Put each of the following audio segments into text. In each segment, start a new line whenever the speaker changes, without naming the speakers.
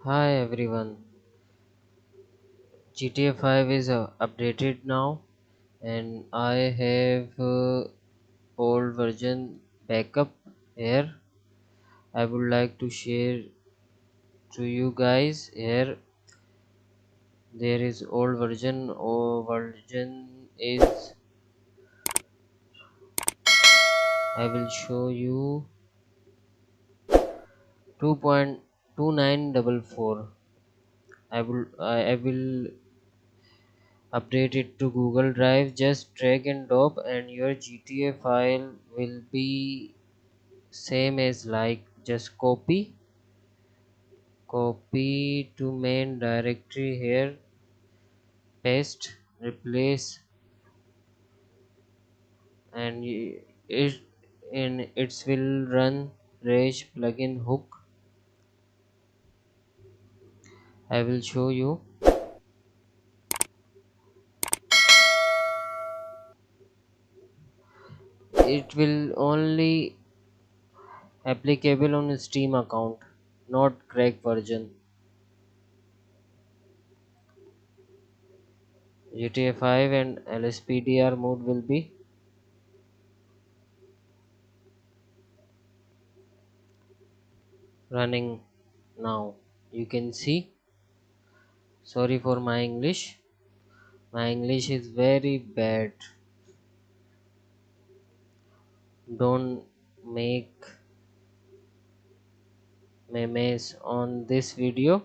Hi everyone, GTA 5 is updated now and I have old version backup here. I would like to share to you guys here. There is old version or version is I will show you 2.2944. I will update it to Google Drive. Just drag and drop and your GTA file will be same as like just copy to main directory here, paste, replace, and it it will run rage plugin hook. I will show you. It will only applicable on Steam account, not crack version. GTA 5 and LSPDR mode will be running now. You can see. Sorry for my English. My English is very bad. Don't make memes on this video.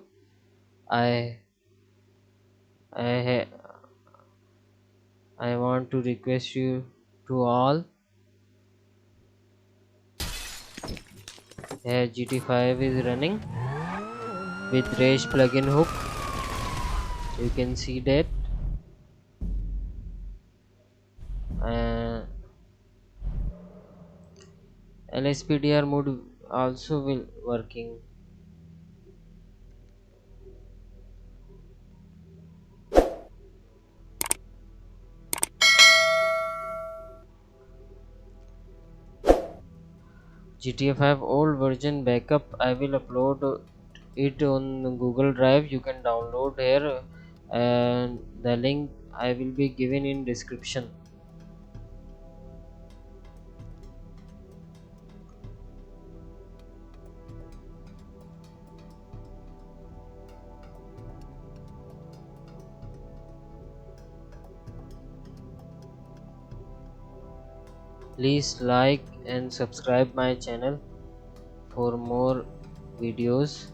I I I want to request you to all. Here GT5 is running with Rage plugin hook. You can see that. Uh, LSPDR mode also will working. GTA 5 old version backup. I will upload it on Google Drive. You can download here, and the link I will be given in description. Please like and subscribe my channel for more videos.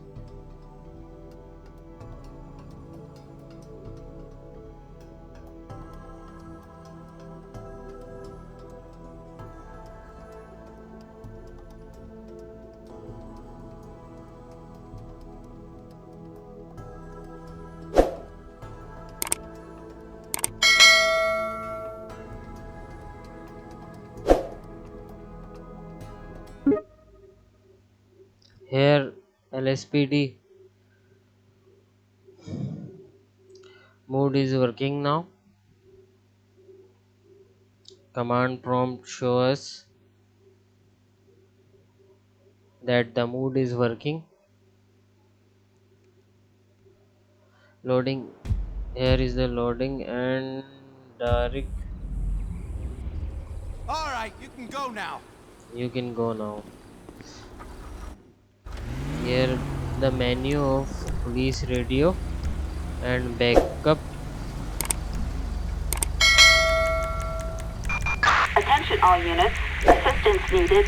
Here LSPD mode is working now. Command prompt shows us that the mode is working. Loading. Here is the loading and direct.
Alright, you can go now.
You can go now. Here the menu of police radio and backup.
Attention all units. Assistance needed.